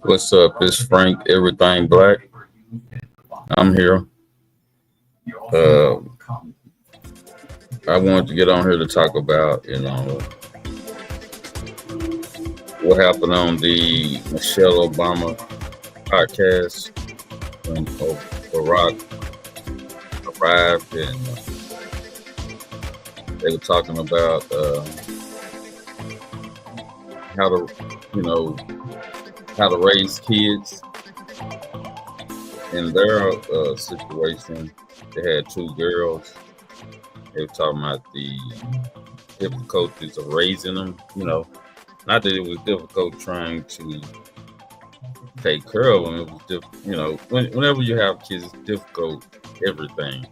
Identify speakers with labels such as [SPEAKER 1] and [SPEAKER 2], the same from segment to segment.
[SPEAKER 1] What's up? It's Frank, Everything Black. I'm here. Uh, I wanted to get on here to talk about, what happened on the Michelle Obama podcast when Barack arrived, and they were talking about how to, you know, how to raise kids. In their situation, they had two girls. They were talking about the difficulties of raising them. Not that it was difficult trying to take care of them. It was whenever you have kids, it's difficult everything.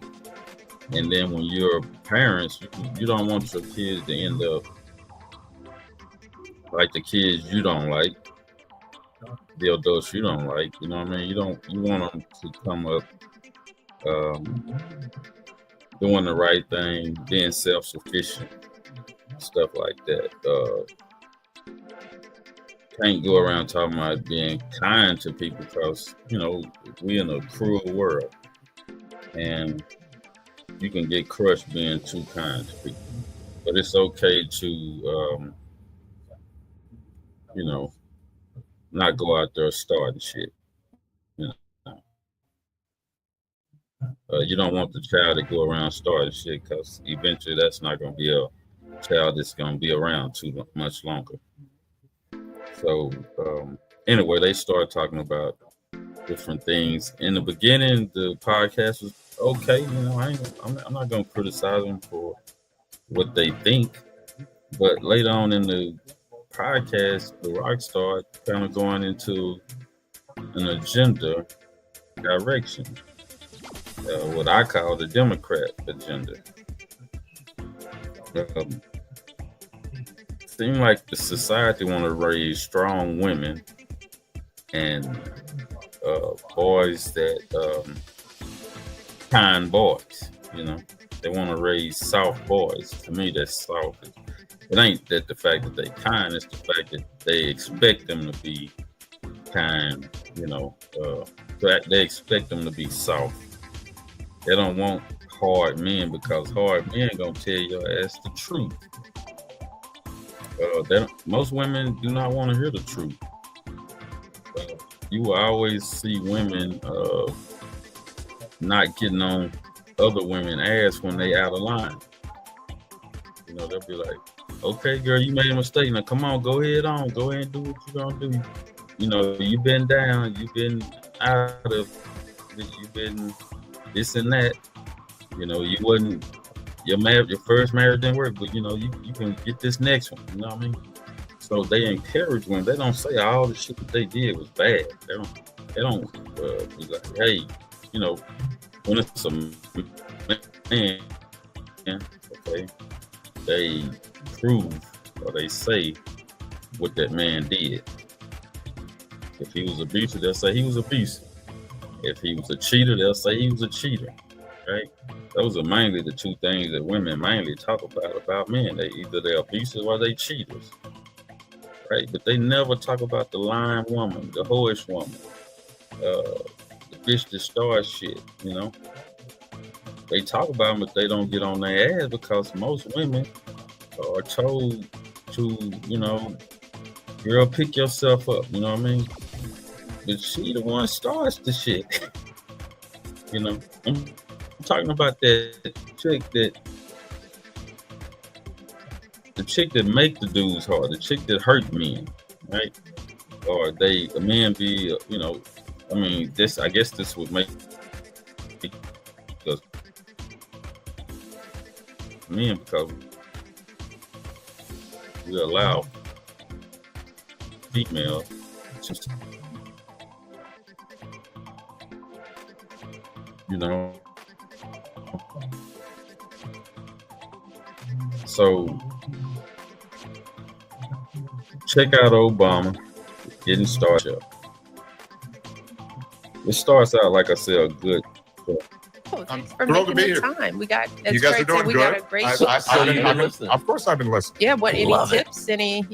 [SPEAKER 1] And then when you're parents, you don't want your kids to end up like the kids you don't like, the adults you don't like. You know what I mean? You want them to come up doing the right thing, being self-sufficient, stuff like that. Can't go around talking about being kind to people because we in a cruel world, and you can get crushed being too kind to people. But it's okay to not go out there starting shit. You don't want the child to go around starting shit because eventually that's not going to be a child that's going to be around too much longer. So anyway, they started talking about different things. In the beginning, the podcast was okay. I'm not going to criticize them for what they think. But later on in the podcast, the rock started kind of going into an agenda direction. What I call the Democrat agenda. Seems like the society want to raise strong women and boys that kind boys. They want to raise soft boys. To me, that's soft. It ain't that the fact that they kind; it's the fact that they expect them to be kind. They expect them to be soft. They don't want hard men because hard men gonna tell your ass the truth. Most women do not want to hear the truth. You will always see women not getting on other women's ass when they out of line. They'll be like, "Okay, girl, you made a mistake. Now come on, go ahead and do what you're gonna do. You've been down, you've been out of, you've been this and that. You wasn't your first marriage didn't work, but you can get this next one. You know what I mean?" So they encourage women. They don't say all the shit that they did was bad. They don't be like, hey, when it's a man, okay, they prove or they say what that man did. If he was abusive, they'll say he was abusive. If he was a cheater, they'll say he was a cheater. Right? Those are mainly the two things that women mainly talk about men. They're abusive or they cheaters. Right? But they never talk about the lying woman, the whorish woman, the bitch that starts shit. They talk about them, but they don't get on their ass because most women are told to, girl, pick yourself up. You know what I mean? But she the one starts the shit. I'm talking about that chick that make the dudes hard, the chick that hurt men, right? Or the men be, I guess this would make because men, because we allow female just, so check out Obama getting started. It starts out, like I said, good.
[SPEAKER 2] Thanks for making the time. We got, as
[SPEAKER 3] you guys
[SPEAKER 2] Greg
[SPEAKER 3] are doing
[SPEAKER 2] said, we
[SPEAKER 3] good.
[SPEAKER 2] got a great show.
[SPEAKER 3] Of course, I've been listening.
[SPEAKER 2] Yeah. What? Any
[SPEAKER 4] Love it.
[SPEAKER 2] tips? Any?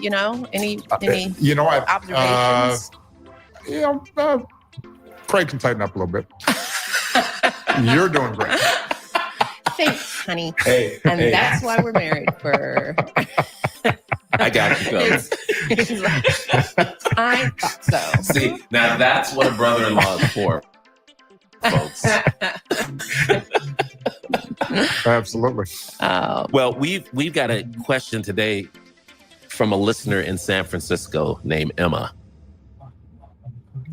[SPEAKER 2] Any
[SPEAKER 3] You know,
[SPEAKER 2] observations?
[SPEAKER 3] Yeah, Craig can tighten up a little bit. You're doing great.
[SPEAKER 2] Thanks, honey.
[SPEAKER 4] Hey,
[SPEAKER 2] That's why we're married for...
[SPEAKER 4] I got you covered.
[SPEAKER 2] I thought so.
[SPEAKER 4] See, now that's what a brother-in-law is for, folks.
[SPEAKER 3] Absolutely.
[SPEAKER 4] Well, we've got a question today from a listener in San Francisco named Emma.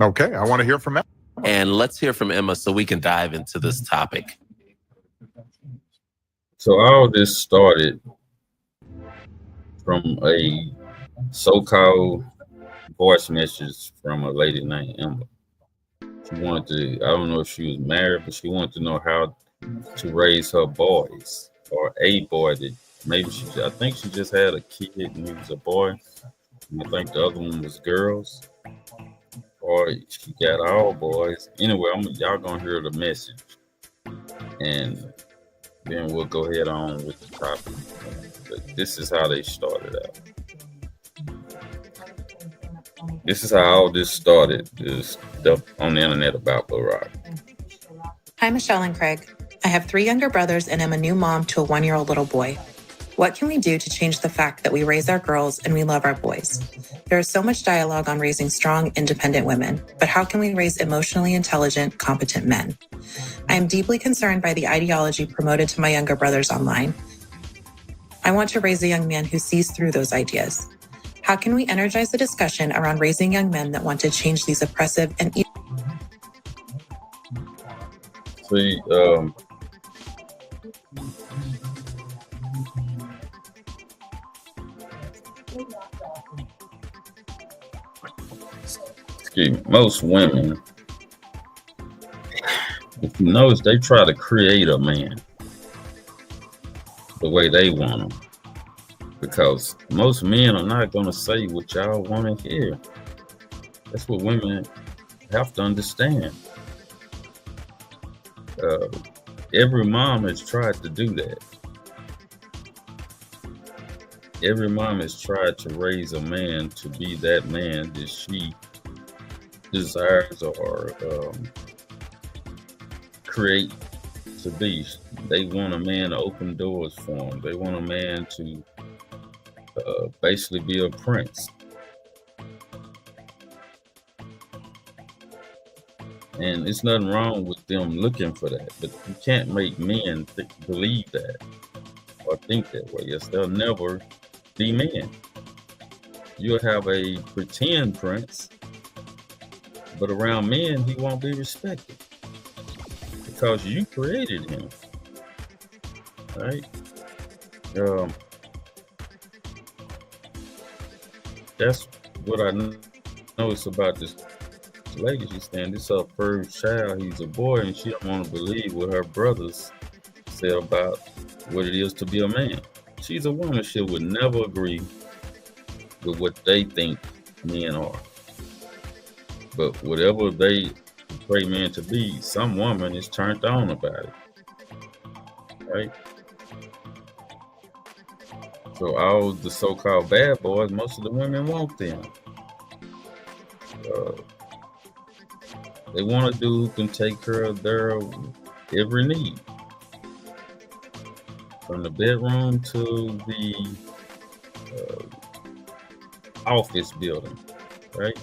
[SPEAKER 3] Okay, I want to hear from Emma.
[SPEAKER 4] And let's hear from Emma so we can dive into this topic.
[SPEAKER 1] So all this started from a so-called voice message from a lady named Emma. She wanted to, I don't know if she was married, but she wanted to know how to raise her boys, or a boy that maybe I think she just had a kid and he was a boy. And I think the other one was girls. Or she got all boys. Anyway, y'all gonna hear the message. And then we'll go ahead on with the topic. But this is how they started out. This is how all this started. This stuff on the internet about Barack.
[SPEAKER 5] Hi, Michelle and Craig. I have 3 younger brothers and am a new mom to a 1-year-old little boy. What can we do to change the fact that we raise our girls and we love our boys? There is so much dialogue on raising strong, independent women, but how can we raise emotionally intelligent, competent men? I am deeply concerned by the ideology promoted to my younger brothers online. I want to raise a young man who sees through those ideas. How can we energize the discussion around raising young men that want to change these oppressive and
[SPEAKER 1] See, most women, if you notice, they try to create a man the way they want him, because most men are not going to say what y'all want to hear. That's what women have to understand. Every mom has tried to do that. Every mom has tried to raise a man to be that man that she desires or create to be. They want a man to open doors for them. They want a man to basically be a prince. And it's nothing wrong with them looking for that, but you can't make men believe that or think that way. Yes, they'll never be men. You'll have a pretend prince, but around men, he won't be respected because you created him, right? That's what I noticed about this lady. She's saying this is her first child. He's a boy, and she don't want to believe what her brothers said about what it is to be a man. She's a woman. She would never agree with what they think men are. But whatever they portray men to be, some woman is turned on about it, right? So all the so-called bad boys, most of the women want them. They want a dude who can take care of their every need, from the bedroom to the office building, right?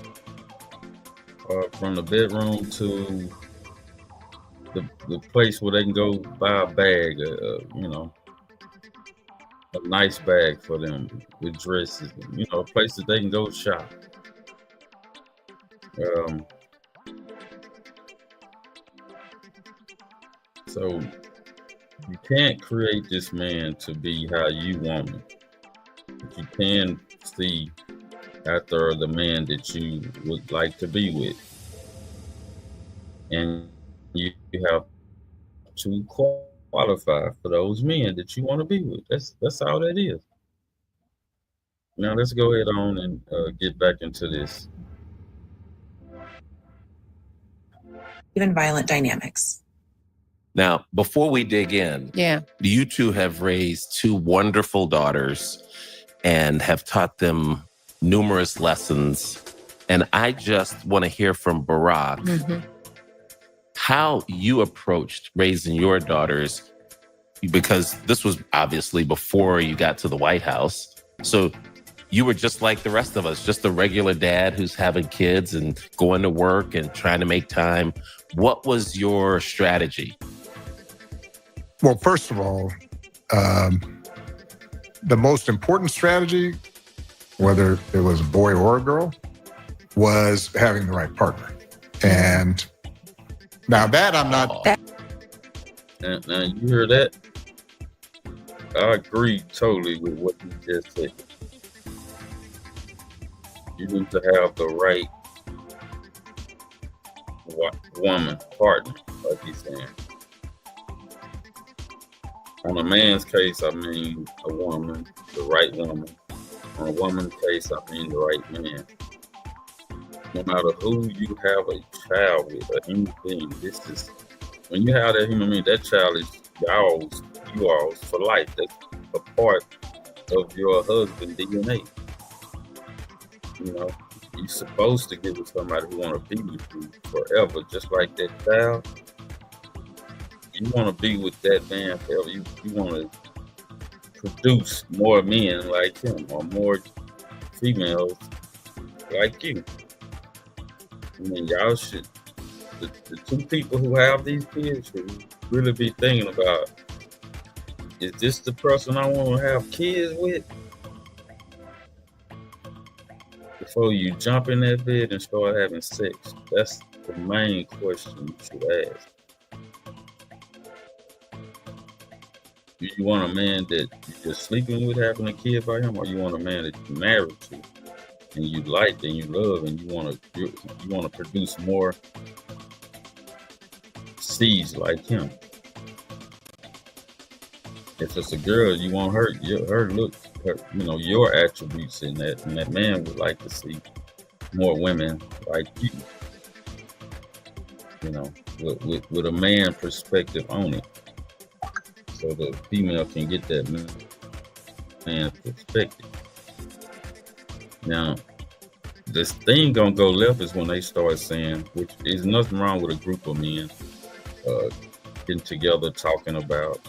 [SPEAKER 1] From the bedroom to the place where they can go buy a bag, a nice bag for them with dresses, a place that they can go shop. So you can't create this man to be how you want him. But you can see after the man that you would like to be with. And you have to qualify for those men that you want to be with. That's all that is. Now let's go ahead on and get back into this.
[SPEAKER 5] even violent dynamics.
[SPEAKER 4] Now, before we dig in, you two have raised two wonderful daughters and have taught them numerous lessons And I just want to hear from Barack how you approached raising your daughters, because this was obviously before you got to the White House. So you were just like the rest of us, just a regular dad who's having kids and going to work and trying to make time. What was your strategy?
[SPEAKER 3] Well, first of all, the most important strategy, whether it was a boy or a girl, was having the right partner. And now that I'm not...
[SPEAKER 1] Now you hear that? I agree totally with what you just said. You need to have the right woman partner, like he's saying. On a man's case, I mean a woman, the right woman. On a woman's case, I mean the right man. No matter who you have a child with or anything, this is, when you have that human being, that child is yours for life. That's a part of your husband's DNA. You know, you're supposed to get with somebody who want to be with you forever, just like that child. You want to be with that man forever. You want to produce more men like him or more females like you. I mean, y'all should, the two people who have these kids should really be thinking about, is this the person I want to have kids with? Before you jump in that bed and start having sex, that's the main question you should ask. Do you want a man that you're just sleeping with, having a kid by him, or you want a man that you're married to and you like and you love and you want to produce more seeds like him? If it's a girl, you want her looks, your attributes in that, and that man would like to see more women like you. You know, with a man perspective on it. So the female can get that man's perspective. Now, this thing gonna go left is when they start saying, which is nothing wrong with a group of men getting together talking about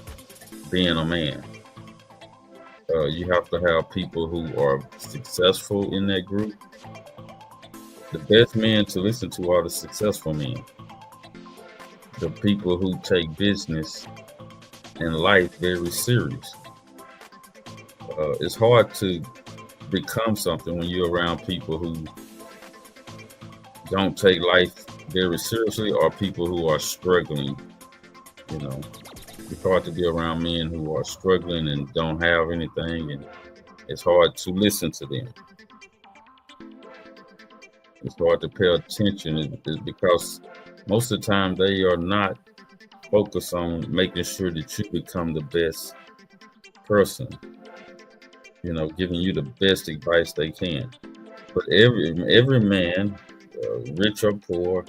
[SPEAKER 1] being a man. You have to have people who are successful in that group. The best men to listen to are the successful men. The people who take business and life very serious. It's hard to become something when you're around people who don't take life very seriously or people who are struggling. You know, it's hard to be around men who are struggling and don't have anything, and it's hard to listen to them. It's hard to pay attention because most of the time they are not focused on making sure that you become the best person, you know, giving you the best advice they can. But every man, rich or poor,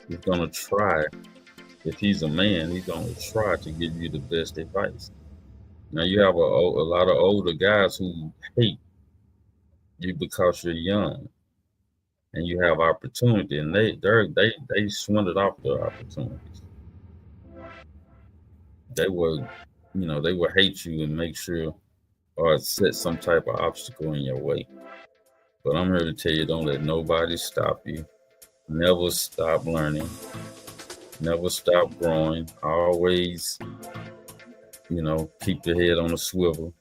[SPEAKER 1] is gonna try. If he's a man, he's gonna try to give you the best advice. Now you have a lot of older guys who hate you because you're young and you have opportunity, and they swindled off their opportunities. They will hate you and make sure or set some type of obstacle in your way. But I'm here to tell you, don't let nobody stop you. Never stop learning. Never stop growing. Always, keep your head on a swivel.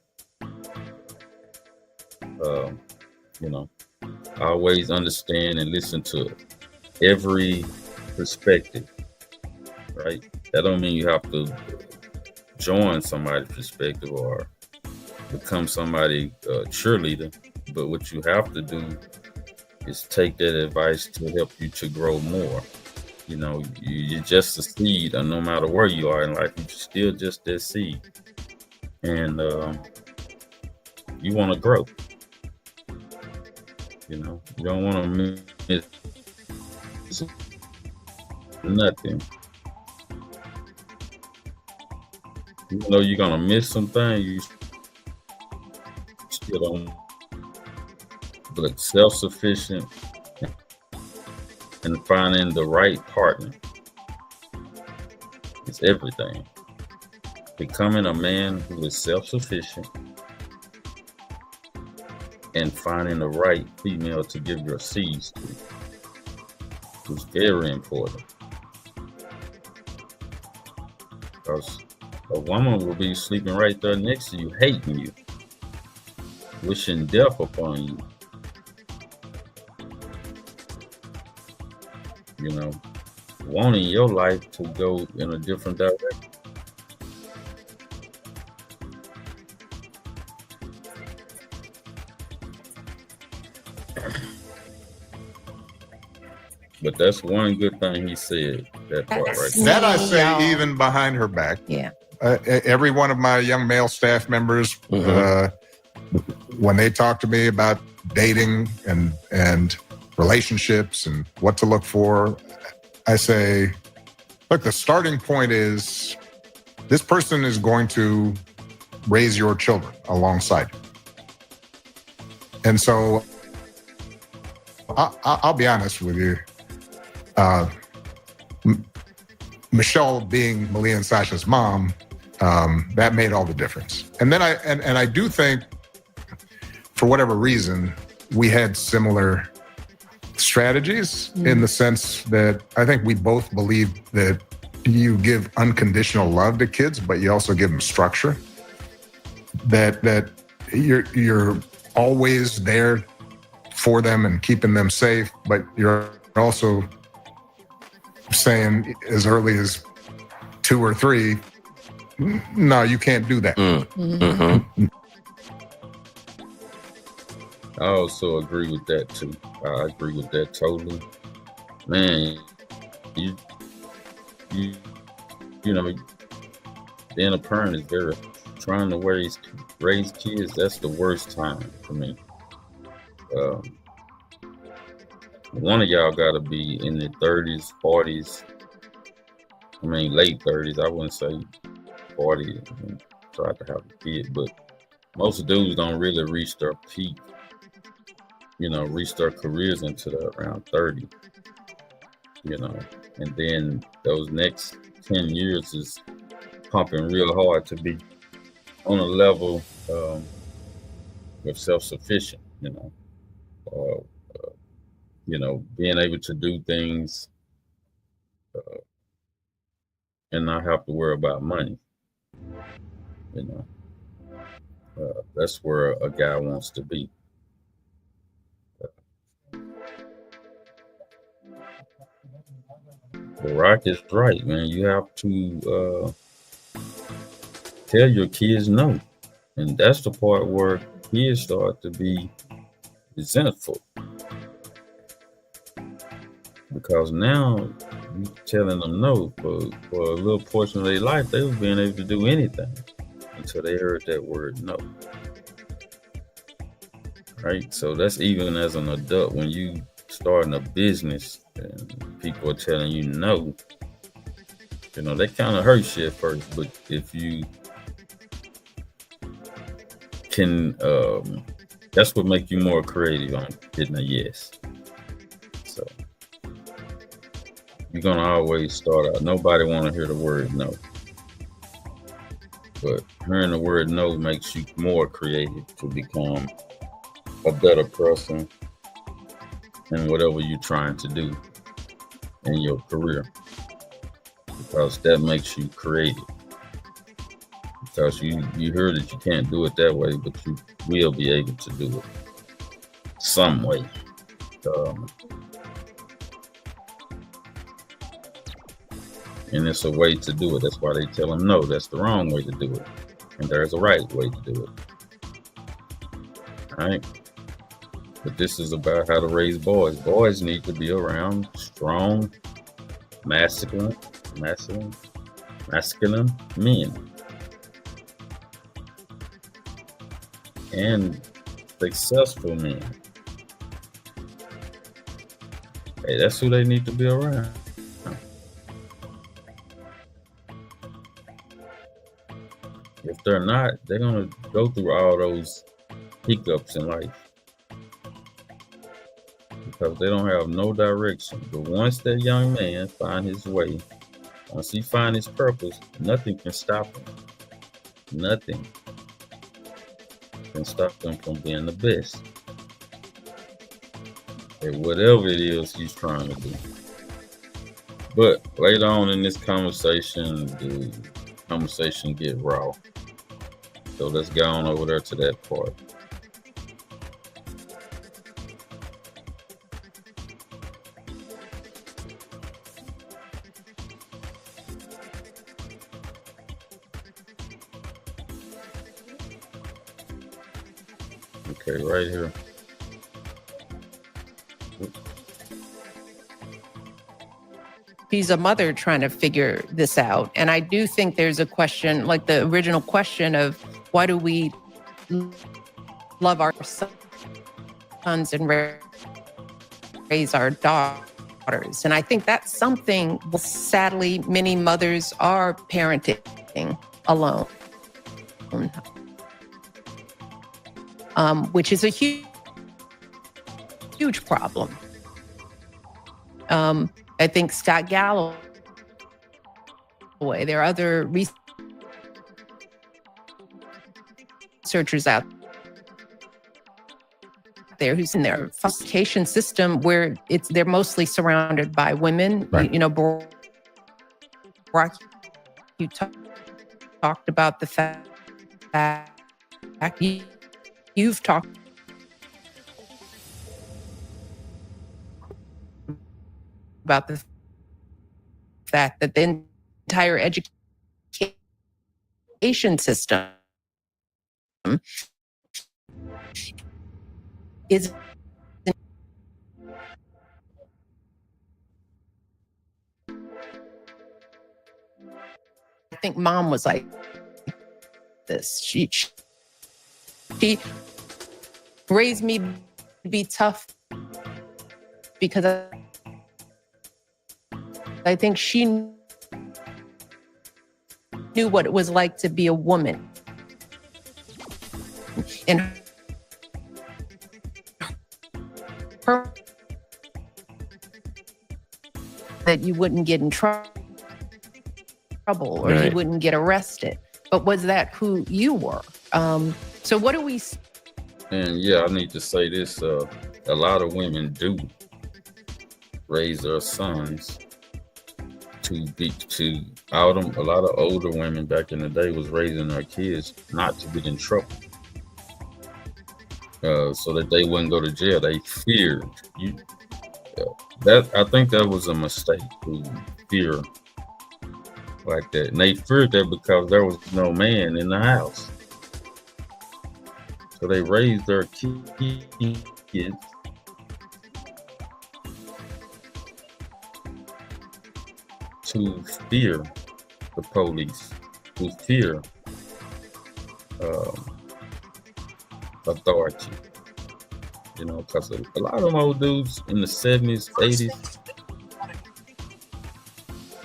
[SPEAKER 1] Always understand and listen to every perspective, right? That don't mean you have to join somebody's perspective or become somebody cheerleader, but what you have to do is take that advice to help you to grow more. You know, you're just a seed, and no matter where you are in life, you're still just that seed, and you want to grow. You know, you don't want to miss nothing. Even though you're gonna miss some things, you still don't. But self-sufficient, and finding the right partner is everything. Becoming a man who is self-sufficient and finding the right female to give your seeds to is very important. Because a woman will be sleeping right there next to you, hating you, wishing death upon you. You know, wanting your life to go in a different direction. But that's one good thing he said, that part right there.
[SPEAKER 3] That I say even behind her back.
[SPEAKER 2] Yeah.
[SPEAKER 3] Every one of my young male staff members, when they talk to me about dating and relationships and what to look for, I say, look, the starting point is this person is going to raise your children alongside you. And so I'll be honest with you. Michelle being Malia and Sasha's mom, that made all the difference. And then I do think, for whatever reason, we had similar strategies in the sense that I think we both believe that you give unconditional love to kids, but you also give them structure. That you're always there for them and keeping them safe, but you're also saying as early as 2 or 3, no, you can't do that.
[SPEAKER 1] I also agree with that too. I agree with that totally. Man, you know, being a parent is very, trying to raise kids, that's the worst time for me. One of y'all got to be in their 30s, 40s. I mean, late 30s. I wouldn't say 40 and try to have a kid, but most dudes don't really reach their peak, you know, reach their careers until around 30, you know, and then those next 10 years is pumping real hard to be on a level of self-sufficient, you know. You know, being able to do things and not have to worry about money. You know, that's where a guy wants to be. Barack is right, man. You have to tell your kids no. And that's the part where kids start to be resentful. Because now you're telling them no for a little portion of their life. They were being able to do anything until they heard that word no. Right? So that's even as an adult, when you starting a business and people are telling you no, you know, that kind of hurts you at first. But if you can, that's what makes you more creative on getting a yes. So you're gonna always start out. Nobody want to hear the word no, but hearing the word no makes you more creative to become a better person in whatever you're trying to do in your career, because that makes you creative. Because you hear that you can't do it that way, but you will be able to do it some way. And it's a way to do it. That's why they tell them no, that's the wrong way to do it. And there's a right way to do it. All right? But this is about how to raise boys. Boys need to be around strong, masculine men. And successful men. Hey, that's who they need to be around. If they're not, they're gonna go through all those hiccups in life. because they don't have no direction. But once that young man find his way, once he find his purpose, nothing can stop him. Nothing can stop him from being the best at whatever it is he's trying to do. But later on in this conversation, the conversation get raw. So let's go on over there to that part. Okay, right here.
[SPEAKER 2] She's a mother trying to figure this out. And I do think there's a question, like the original question of why do we love our sons and raise our daughters? And I think that's something, sadly, many mothers are parenting alone, which is a huge problem. I think Scott Galloway, there are other researchers out there who's in their education system where they're mostly surrounded by women.
[SPEAKER 3] Right.
[SPEAKER 2] You know, Brock, you talked about the fact you've talked about the fact that the entire education system is I think mom was like this. She raised me to be tough because I think she knew what it was like to be a woman. And her, that you wouldn't get in trouble or you wouldn't get arrested. But was that who you were? So what do we...
[SPEAKER 1] And yeah, I need to say this. A lot of women do raise their sons to out them. A lot of older women back in the day was raising their kids not to be in trouble, so that they wouldn't go to jail. They feared you. That I think that was a mistake to fear like that, and they feared that because there was no man in the house, so they raised their kids to fear the police, to fear authority. You know, because a lot of them old dudes in the 70s, 80s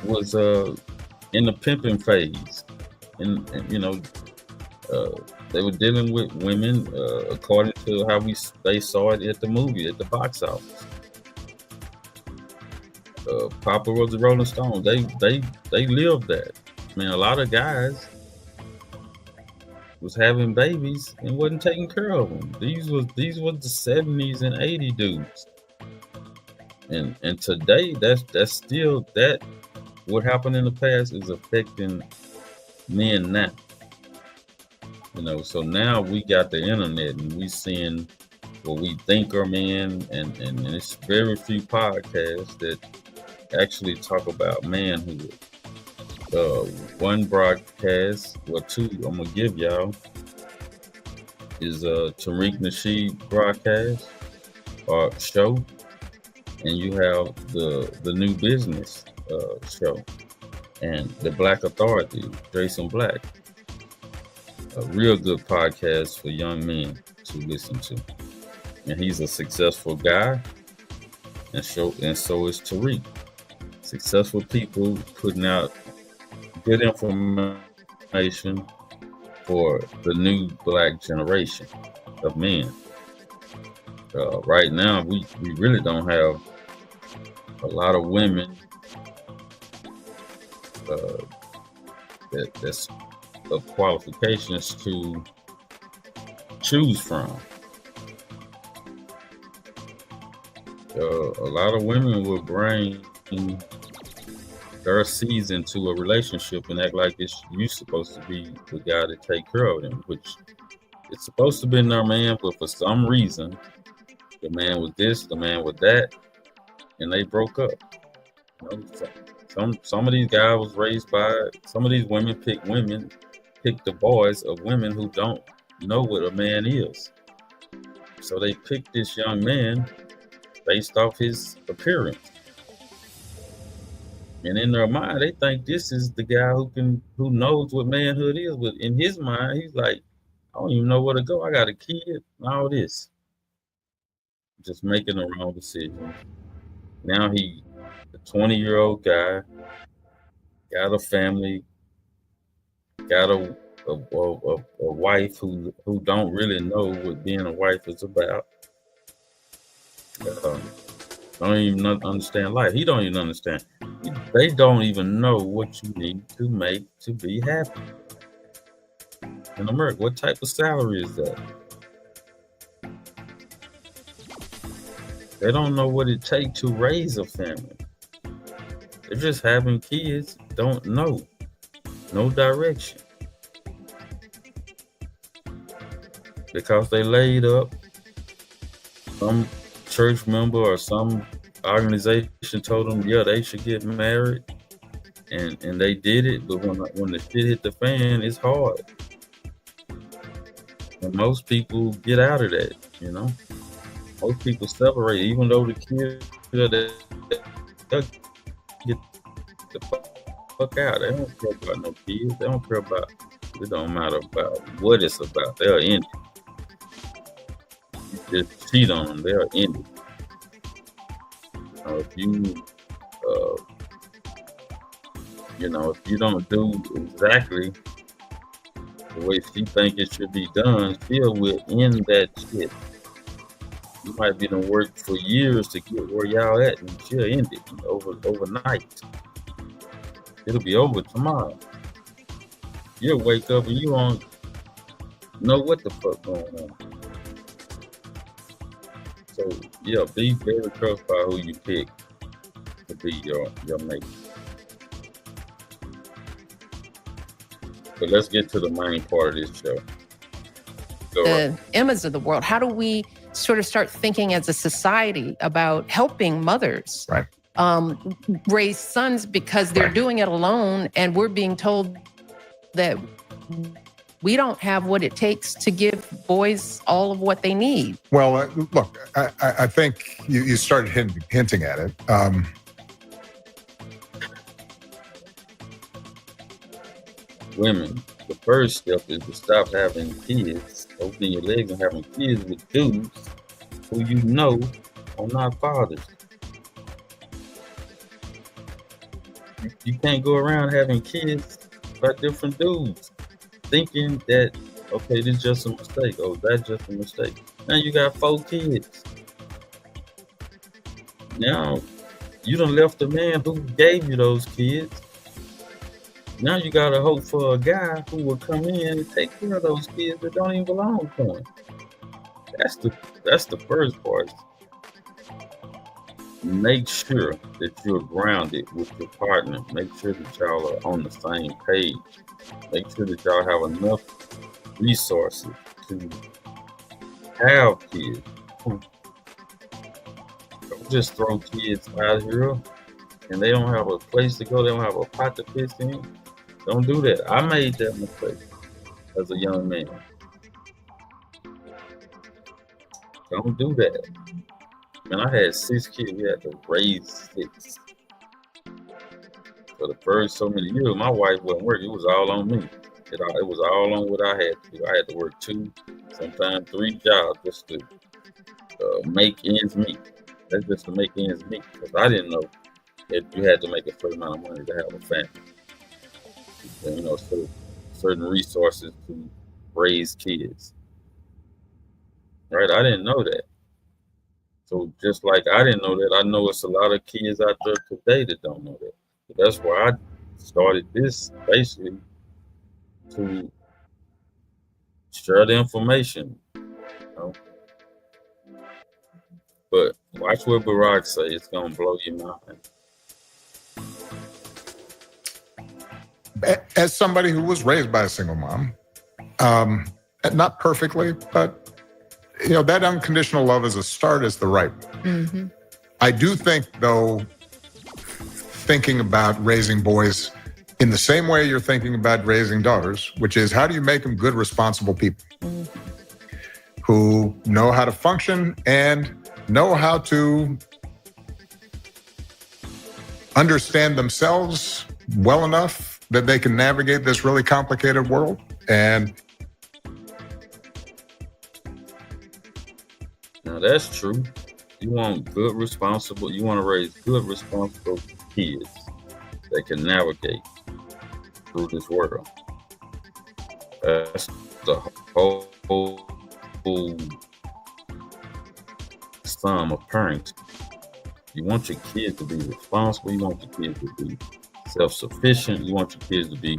[SPEAKER 1] was in the pimping phase. And you know, they were dealing with women according to how they saw it at the movie, at the box office. Papa was the Rolling Stones. They lived that. I mean, a lot of guys was having babies and wasn't taking care of them. These was the 70s and 80 dudes. And today, that's still that. What happened in the past is affecting men now. You know, so now we got the internet and we seeing what we think are men, and it's very few podcasts that actually talk about manhood. One broadcast, well, two I'm gonna give y'all is Tariq Nasheed broadcast or show, and you have the New Business show and the Black Authority, Jason Black. A real good podcast for young men to listen to, and he's a successful guy, and so is Tariq. Successful people putting out good information for the new black generation of men. Right now, we really don't have a lot of women that's of qualifications to choose from. A lot of women will bring their seeds into a relationship and act like you're supposed to be the guy to take care of them, which it's supposed to be their man, but for some reason, the man was this, the man was that, and they broke up. You know, some of these guys was raised by some of these women pick the boys of women who don't know what a man is. So they pick this young man based off his appearance. And in their mind, they think this is the guy who knows what manhood is. But in his mind, he's like, I don't even know where to go. I got a kid and all this. Just making the wrong decision. Now he, a 20-year-old guy, got a family, got a wife who don't really know what being a wife is about. Don't even understand life. He don't even understand. They don't even know what you need to make to be happy. In America, what type of salary is that? They don't know what it takes to raise a family. They're just having kids, don't know. No direction. Because they laid up, some church member or some organization told them, yeah, they should get married. And they did it, but when the shit hit the fan, it's hard. And most people get out of that, you know. Most people separate, even though the kids they'll get the fuck out. They don't care about no kids. They don't care about. It don't matter about what it's about. They're in it. You just cheat on them. They're in it. If if you don't do exactly the way she think it should be done, she'll end that shit. You might be done work for years to get where y'all at, and she'll end it overnight. It'll be over tomorrow. You'll wake up and you won't know what the fuck going on. So yeah, be very careful about who you pick to be your mate. But let's get to the main part of this show.
[SPEAKER 2] The Emmas of the world. How do we sort of start thinking as a society about helping mothers
[SPEAKER 3] Right.
[SPEAKER 2] Raise sons, because they're
[SPEAKER 3] Right.
[SPEAKER 2] doing it alone, and we're being told that we don't have what it takes to give boys all of what they need.
[SPEAKER 3] Well, look, I think you started hinting at it.
[SPEAKER 1] Women, the first step is to stop having kids, opening your legs and having kids with dudes who you know are not fathers. You can't go around having kids by different dudes, thinking that, okay, this is just a mistake. Oh, that's just a mistake. Now you got 4 kids. Now you done left the man who gave you those kids. Now you gotta hope for a guy who will come in and take care of those kids that don't even belong to him. That's the first part. Make sure that you're grounded with your partner. Make sure that y'all are on the same page. Make sure that y'all have enough resources to have kids. Don't just throw kids out here and they don't have a place to go. They don't have a pot to piss in. Don't do that. I made that mistake as a young man. Don't do that. Man, I had 6 kids. We had to raise 6. For the first so many years, my wife wasn't working. It was all on me. It was all on what I had to do. I had to work 2, sometimes 3 jobs just to make ends meet. That's just to make ends meet. Because I didn't know that you had to make a certain amount of money to have a family. And, certain resources to raise kids. Right? I didn't know that. So just like I didn't know that, I know it's a lot of kids out there today that don't know that. So that's why I started this basically to share the information. You know? But watch what Barack say; it's gonna blow your mind.
[SPEAKER 3] As somebody who was raised by a single mom, not perfectly, but that unconditional love as a start is the right one.
[SPEAKER 2] Mm-hmm.
[SPEAKER 3] I do think, though, thinking about raising boys in the same way you're thinking about raising daughters, which is how do you make them good, responsible people who know how to function and know how to understand themselves well enough that they can navigate this really complicated world. And
[SPEAKER 1] now that's true. You want you want to raise good, responsible kids that can navigate through this world. That's the whole sum of parents. You want your kids to be responsible. You want your kids to be self-sufficient. You want your kids to be,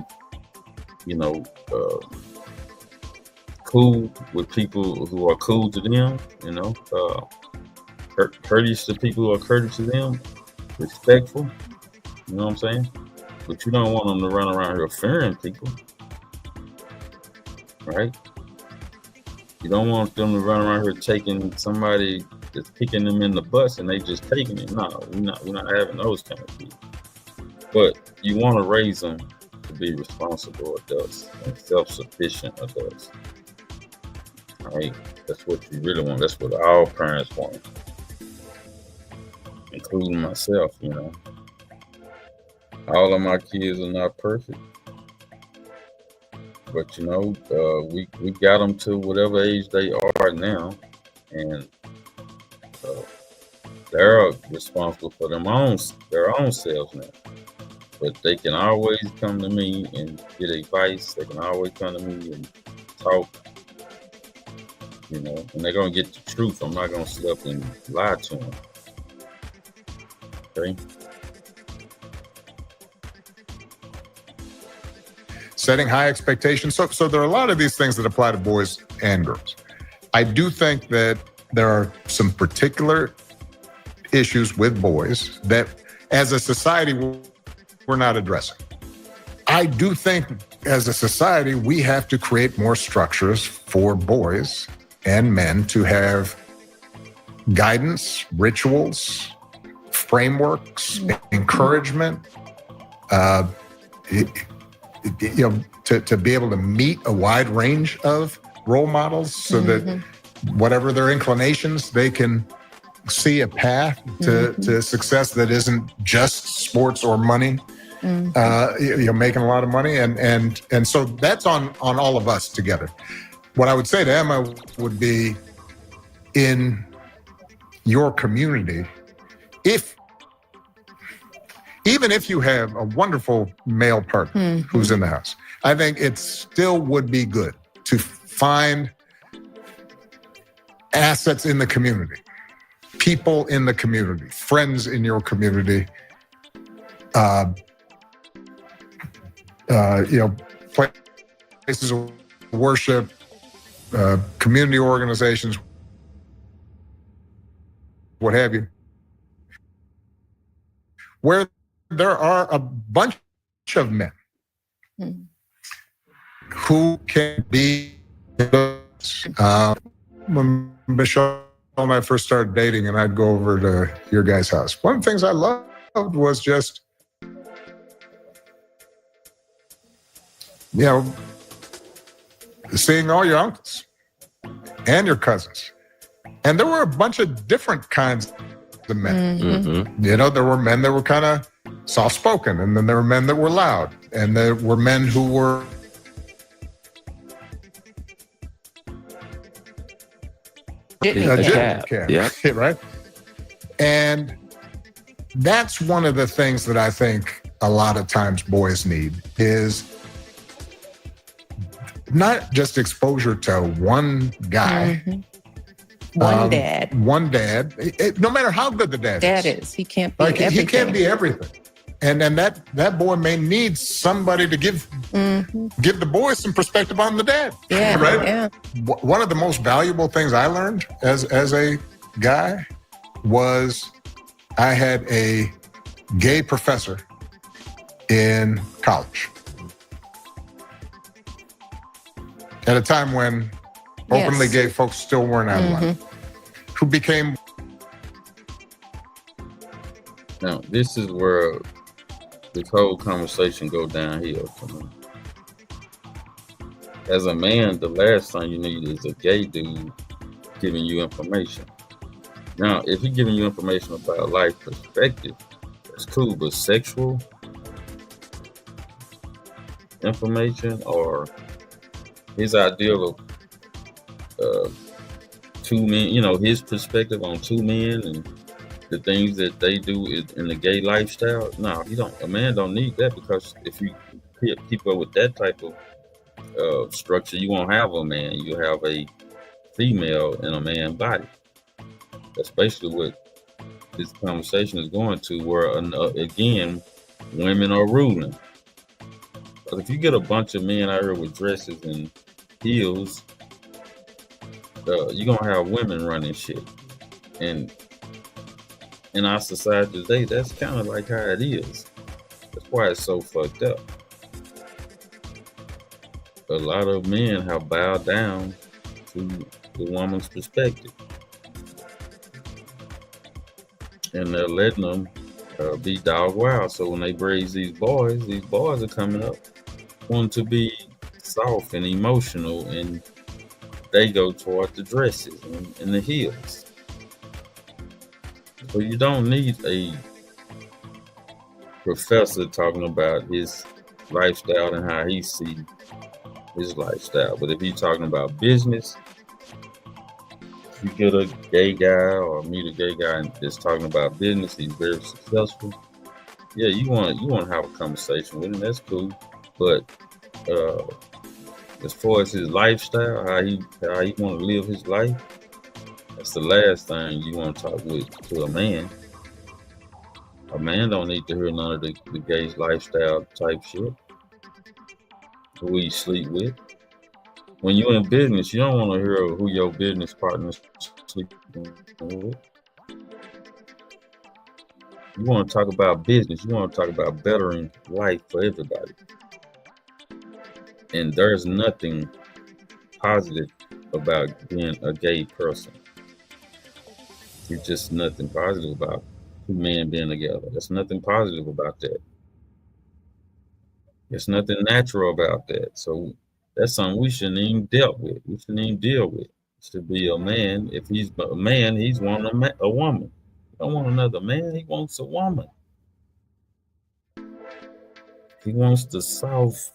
[SPEAKER 1] cool with people who are cool to them. Courteous to people who are courteous to them. Respectful. You know what I'm saying? But you don't want them to run around here fearing people, right? You don't want them to run around here taking somebody that's kicking them in the bus and they just taking it. No, we're not having those kind of kids. But you want to raise them to be responsible adults and self-sufficient adults. All right? That's what you really want. That's what all parents want, including myself, All of my kids are not perfect. But, we got them to whatever age they are now. And they're responsible for their own selves now. But they can always come to me and get advice. They can always come to me and talk, and they're going to get the truth. I'm not going to sit up and lie to them. Okay?
[SPEAKER 3] setting high expectations. So there are a lot of these things that apply to boys and girls. I do think that there are some particular issues with boys that as a society we're not addressing. I do think as a society we have to create more structures for boys and men to have guidance, rituals, frameworks, encouragement, to be able to meet a wide range of role models so that whatever their inclinations, they can see a path to success that isn't just sports or money, making a lot of money. And so that's on all of us together. What I would say to Emma would be, in your community, even if you have a wonderful male partner who's in the house, I think it still would be good to find assets in the community, people in the community, friends in your community, places of worship, community organizations, what have you, where there are a bunch of men who can be. When Michelle and I first started dating and I'd go over to your guys' house, one of the things I loved was just, seeing all your uncles and your cousins. And there were a bunch of different kinds of men. There were men that were kind of soft-spoken, and then there were men that were loud, and there were men who were right? And that's one of the things that I think a lot of times boys need is not just exposure to one guy,
[SPEAKER 2] One dad.
[SPEAKER 3] One dad. No matter how good the dad
[SPEAKER 2] is. He can't be
[SPEAKER 3] like
[SPEAKER 2] everything.
[SPEAKER 3] he can't be everything. And then that boy may need somebody to give the boy some perspective on the dad.
[SPEAKER 2] Yeah,
[SPEAKER 3] right?
[SPEAKER 2] yeah.
[SPEAKER 3] One of the most valuable things I learned as a guy was I had a gay professor in college at a time when openly gay folks still weren't out of line, who became.
[SPEAKER 1] Now, this is where this whole conversation go downhill for me. As a man, the last thing you need is a gay dude giving you information. Now, if he's giving you information about life perspective, that's cool, but sexual information or his ideal of two men, his perspective on two men and the things that they do in the gay lifestyle. No, a man don't need that, because if you keep up with that type of structure, you won't have a man. You have a female in a man's body. That's basically what this conversation is going to, where, again, women are ruling. But if you get a bunch of men out here with dresses and heels, you're going to have women running shit. And in our society today, that's kind of like how it is. That's why it's so fucked up. A lot of men have bowed down to the woman's perspective. And they're letting them be dog wild. So when they raise these boys are coming up wanting to be soft and emotional, and they go toward the dresses and the heels. So you don't need a professor talking about his lifestyle and how he sees his lifestyle. But if he's talking about business, if you get a gay guy or meet a gay guy that's talking about business, he's very successful. Yeah, you want to have a conversation with him. That's cool. But as far as his lifestyle, how he want to live his life, that's the last thing you want to talk to a man. A man don't need to hear none of the gay's lifestyle type shit. Who he sleep with. When you're in business, you don't want to hear who your business partner's sleeping with. You want to talk about business. You want to talk about bettering life for everybody. And there's nothing positive about being a gay person. There's just nothing positive about two men being together. There's nothing positive about that. There's nothing natural about that. So that's something we shouldn't even deal with. We shouldn't even deal with. To be a man, if he's a man, he's wanting a woman. He don't want another man. He wants a woman. He wants the soft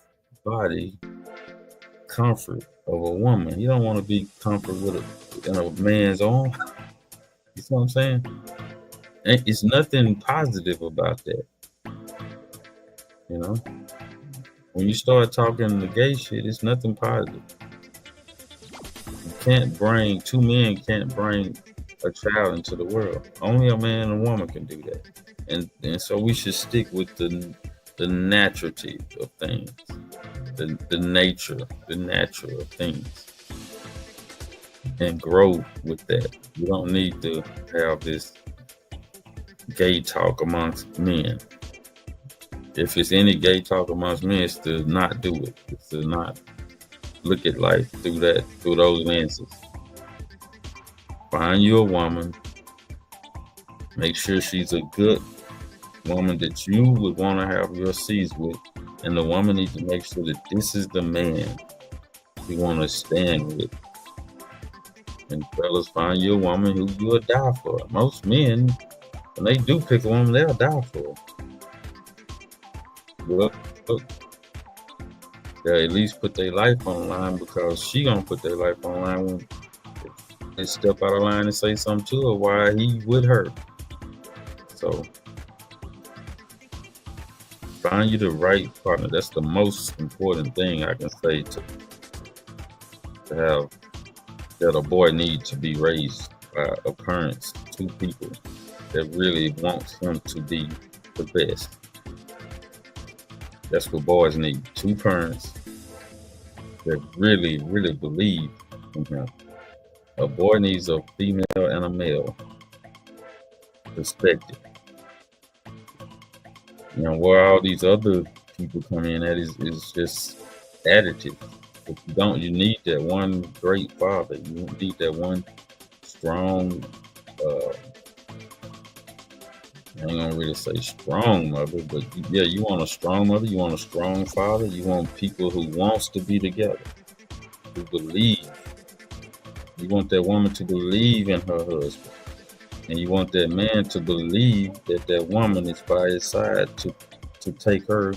[SPEAKER 1] body comfort of a woman. He don't want to be comfortable in a man's arm. You see what I'm saying? And it's nothing positive about that. When you start talking the gay shit, it's nothing positive. Two men can't bring a child into the world. Only a man and a woman can do that. And so we should stick with the naturality of things, the nature, the natural of things, and grow with that. You don't need to have this gay talk amongst men. If it's any gay talk amongst men, it's to not do it. It's to not look at life through those lenses. Find you a woman. Make sure she's a good woman that you would want to have your seeds with. And the woman needs to make sure that this is the man you want to stand with. And fellas, find you a woman who you'll die for. Most men, when they do pick a woman, they'll die for her. Well, they'll at least put their life on the line, because she gonna put their life on the line when they step out of line and say something to her why he with her. So find you the right partner. That's the most important thing I can say to have that a boy needs to be raised by a parents, two people that really wants him to be the best. That's what boys need. Two parents that really, really believe in him. A boy needs a female and a male perspective. You know, where all these other people come in at is just additive. If you don't, you need that one great father. You need that one strong, I ain't gonna really say strong mother, but yeah, you want a strong mother, you want a strong father, you want people who wants to be together, who believe. You want that woman to believe in her husband. And you want that man to believe that that woman is by his side to take her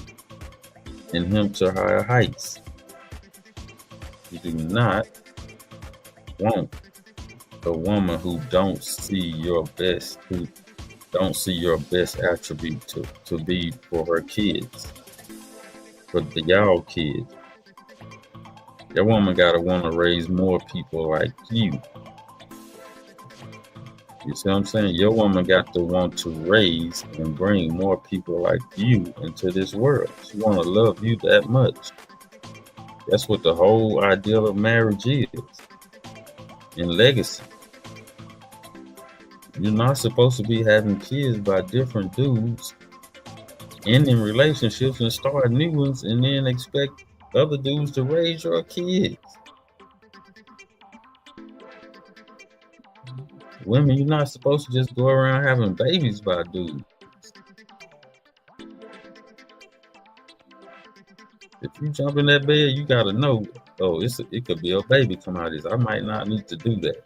[SPEAKER 1] and him to higher heights. You do not want a woman who don't see your best, who don't see your best attribute to be for her kids, for y'all kids. Your woman gotta want to raise more people like you. You see what I'm saying? Your woman got to want to raise and bring more people like you into this world. She want to love you that much. That's what the whole ideal of marriage is. And legacy. You're not supposed to be having kids by different dudes, ending relationships and start new ones, and then expect other dudes to raise your kids. Women, you're not supposed to just go around having babies by dudes. If you jump in that bed, you gotta know, oh, it could be a baby come out of this. I might not need to do that.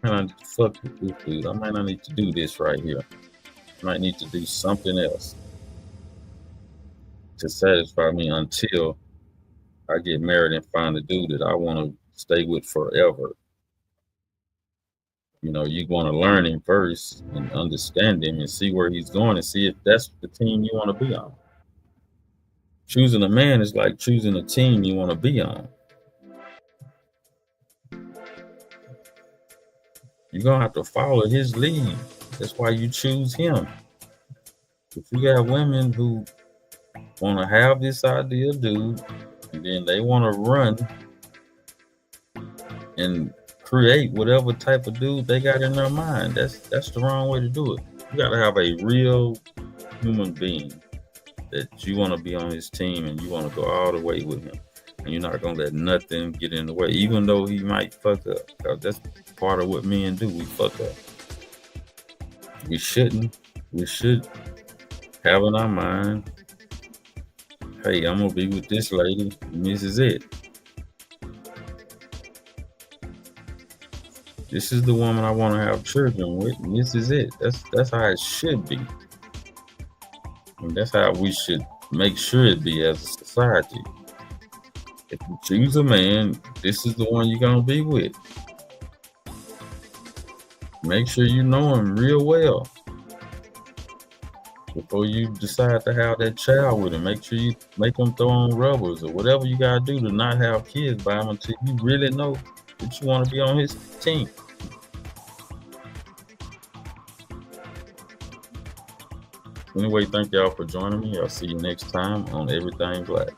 [SPEAKER 1] I might not need to fuck with this dude. I might not need to do this right here. I might need to do something else to satisfy me until I get married and find a dude that I want to stay with forever. You know, you want to learn him first and understand him and see where he's going and see if that's the team you want to be on. Choosing a man is like choosing a team you want to be on. You're going to have to follow his lead. That's why you choose him. If you got women who want to have this ideal dude, and then they want to run and create whatever type of dude they got in their mind, that's the wrong way to do it. You got to have a real human being that you want to be on his team and you want to go all the way with him. And you're not going to let nothing get in the way, even though he might fuck up. Because that's part of what men do. We fuck up. We shouldn't. We should have in our mind, hey, I'm going to be with this lady, and this is it. This is the woman I want to have children with, and this is it. That's how it should be. And that's how we should make sure it be as a society. If you choose a man, this is the one you're going to be with. Make sure you know him real well before you decide to have that child with him. Make sure you make him throw on rubbers or whatever you got to do to not have kids by him until you really know that you want to be on his team. Anyway, thank y'all for joining me. I'll see you next time on Everything Black.